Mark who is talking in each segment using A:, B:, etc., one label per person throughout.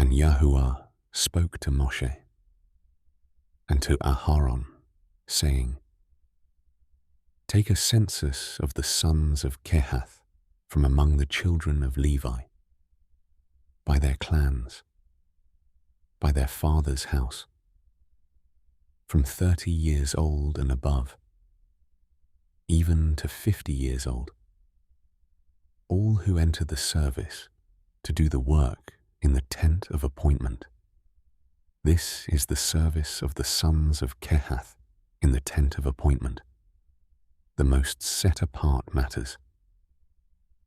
A: And Yahuwah spoke to Moshe and to Aharon, saying, Take a census of the sons of Kehath from among the children of Levi, by their clans, by their father's house, from 30 years old and above, even to 50 years old, all who enter the service to do the work in the tent of appointment. This is the service of the sons of Kehath in the tent of appointment, the most set-apart matters.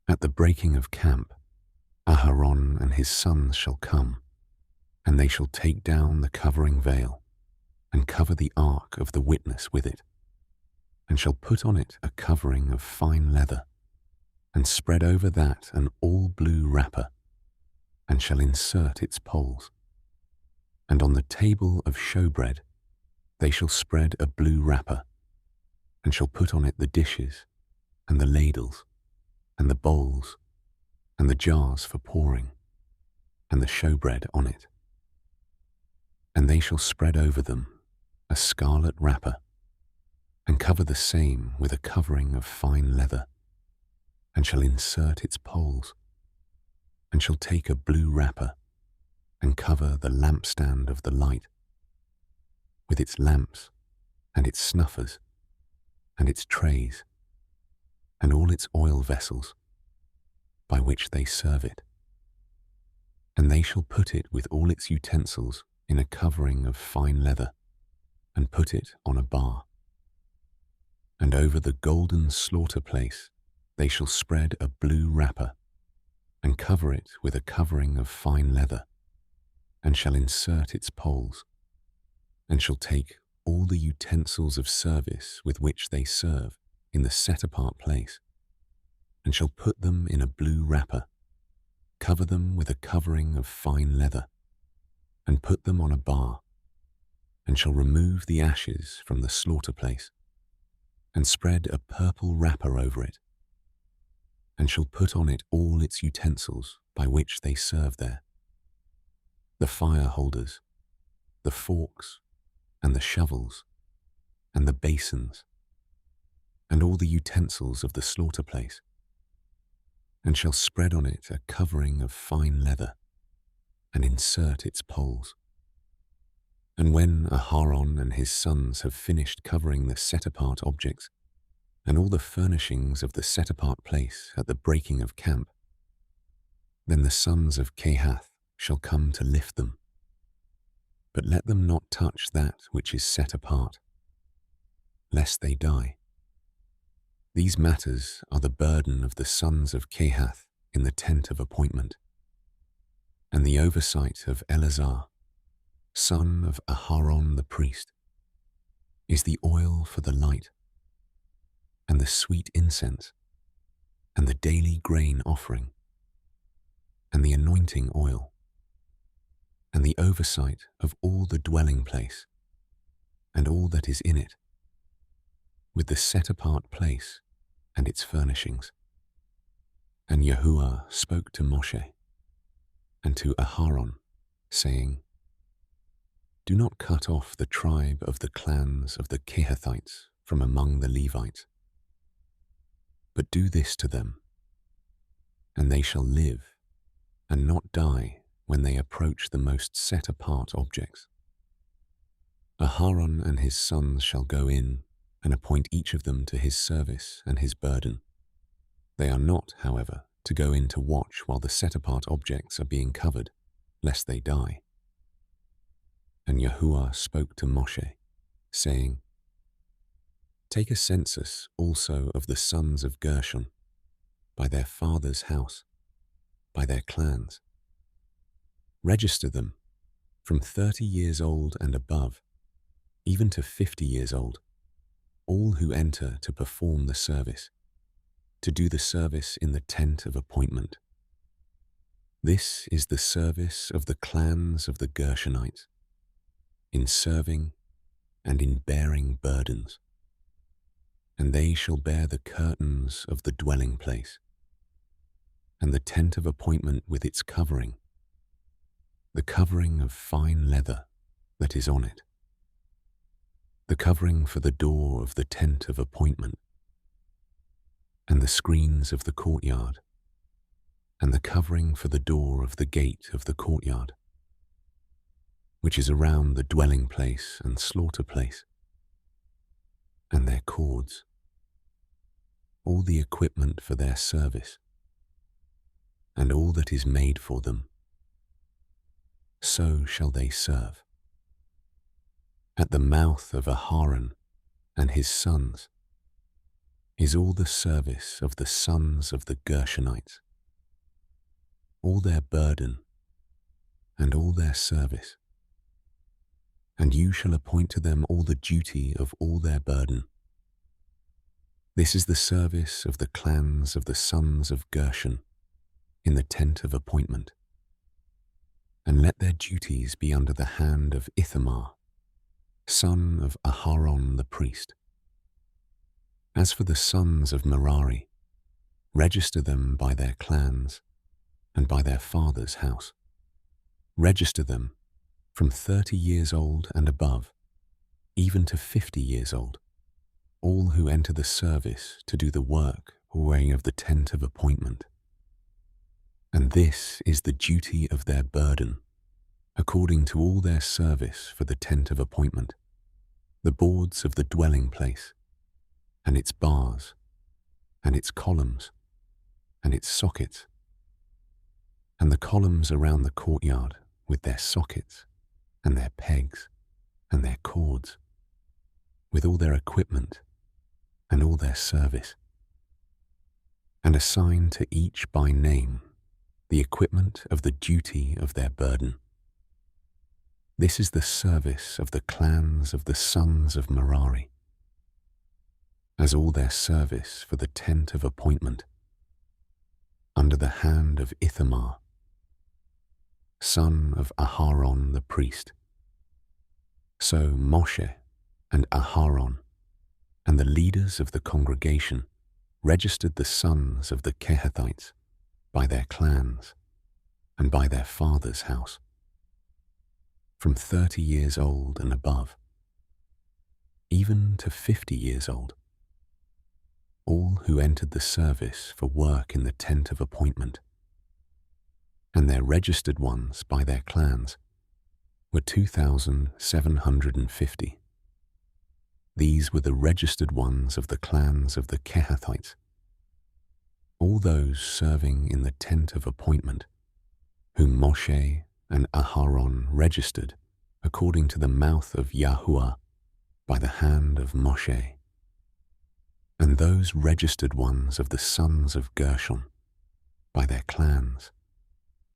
A: At the breaking of camp, Aharon and his sons shall come, and they shall take down the covering veil, and cover the ark of the witness with it, and shall put on it a covering of fine leather, and spread over that an all-blue wrapper, and shall insert its poles. And on the table of showbread they shall spread a blue wrapper, and shall put on it the dishes, and the ladles, and the bowls, and the jars for pouring, and the showbread on it. And they shall spread over them a scarlet wrapper, and cover the same with a covering of fine leather, and shall insert its poles, and shall take a blue wrapper, and cover the lampstand of the light, with its lamps, and its snuffers, and its trays, and all its oil vessels, by which they serve it. And they shall put it with all its utensils in a covering of fine leather, and put it on a bar. And over the golden slaughter place they shall spread a blue wrapper, and cover it with a covering of fine leather, and shall insert its poles, and shall take all the utensils of service with which they serve in the set-apart place, and shall put them in a blue wrapper, cover them with a covering of fine leather, and put them on a bar, and shall remove the ashes from the slaughter place, and spread a purple wrapper over it, and shall put on it all its utensils by which they serve there, the fire holders, the forks, and the shovels, and the basins, and all the utensils of the slaughter place, and shall spread on it a covering of fine leather, and insert its poles. And when Aharon and his sons have finished covering the set-apart objects, and all the furnishings of the set-apart place at the breaking of camp, then the sons of Kehath shall come to lift them. But let them not touch that which is set apart, lest they die. These matters are the burden of the sons of Kehath in the tent of appointment, and the oversight of Eleazar, son of Aharon the priest, is the oil for the light, and the sweet incense, and the daily grain offering, and the anointing oil, and the oversight of all the dwelling place, and all that is in it, with the set-apart place and its furnishings. And Yahuwah spoke to Moshe and to Aharon, saying, Do not cut off the tribe of the clans of the Kehathites from among the Levites, but do this to them, and they shall live and not die when they approach the most set-apart objects. Aharon and his sons shall go in and appoint each of them to his service and his burden. They are not, however, to go in to watch while the set-apart objects are being covered, lest they die. And Yahuwah spoke to Moshe, saying, Take a census also of the sons of Gershon, by their father's house, by their clans. Register them from 30 years old and above, even to 50 years old, all who enter to perform the service, to do the service in the tent of appointment. This is the service of the clans of the Gershonites, in serving and in bearing burdens. And they shall bear the curtains of the dwelling place, and the tent of appointment with its covering, the covering of fine leather that is on it, the covering for the door of the tent of appointment, and the screens of the courtyard, and the covering for the door of the gate of the courtyard, which is around the dwelling place and slaughter place, and their cords, all the equipment for their service, and all that is made for them. So shall they serve. At the mouth of Aharon and his sons is all the service of the sons of the Gershonites, all their burden and all their service. And you shall appoint to them all the duty of all their burden. This is the service of the clans of the sons of Gershon in the tent of appointment. And let their duties be under the hand of Ithamar, son of Aharon the priest. As for the sons of Merari, register them by their clans and by their father's house. Register them from 30 years old and above, even to 50 years old, all who enter the service to do the work way of the tent of appointment. And this is the duty of their burden, according to all their service for the tent of appointment, the boards of the dwelling place, and its bars, and its columns, and its sockets, and the columns around the courtyard with their sockets, and their pegs, and their cords, with all their equipment, and all their service. And assign to each by name the equipment of the duty of their burden. This is the service of the clans of the sons of Merari, as all their service for the tent of appointment, under the hand of Ithamar, son of Aharon the priest. So Moshe and Aharon and the leaders of the congregation registered the sons of the Kehathites by their clans and by their father's house, from 30 years old and above, even to 50 years old, all who entered the service for work in the tent of appointment. And their registered ones by their clans were 2,750. These were the registered ones of the clans of the Kehathites, all those serving in the tent of appointment, whom Moshe and Aharon registered according to the mouth of Yahuwah by the hand of Moshe. And those registered ones of the sons of Gershon by their clans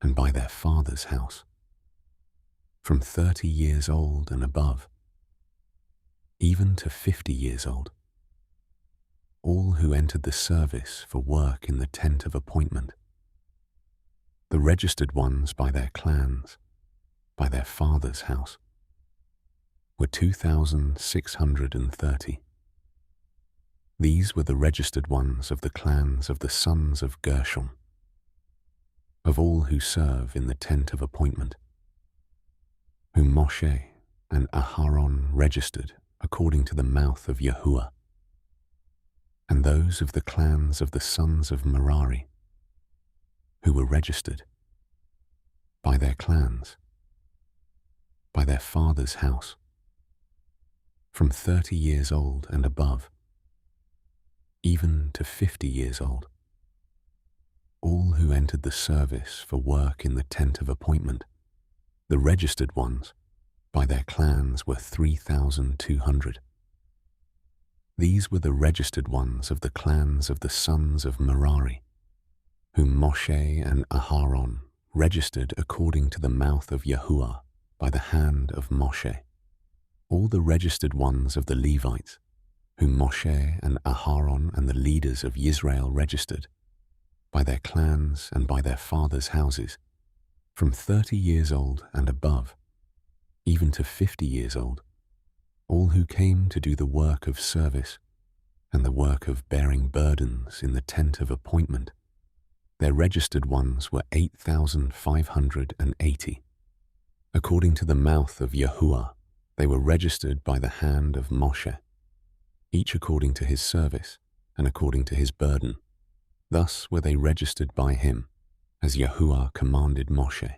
A: and by their father's house, from 30 years old and above, even to 50 years old, all who entered the service for work in the tent of appointment, the registered ones by their clans, by their father's house, were 2,630. These were the registered ones of the clans of the sons of Gershon, of all who serve in the tent of appointment, whom Moshe and Aharon registered according to the mouth of Yahuwah, and those of the clans of the sons of Merari, who were registered by their clans, by their father's house, from 30 years old and above, even to 50 years old, all who entered the service for work in the tent of appointment, the registered ones, by their clans were 3,200. These were the registered ones of the clans of the sons of Merari, whom Moshe and Aharon registered according to the mouth of Yahuwah by the hand of Moshe. All the registered ones of the Levites, whom Moshe and Aharon and the leaders of Israel registered, by their clans and by their fathers' houses, from 30 years old and above, even to 50 years old, all who came to do the work of service and the work of bearing burdens in the tent of appointment. Their registered ones were 8,580. According to the mouth of Yahuwah, they were registered by the hand of Moshe, each according to his service and according to his burden. Thus were they registered by him, as Yahuwah commanded Moshe.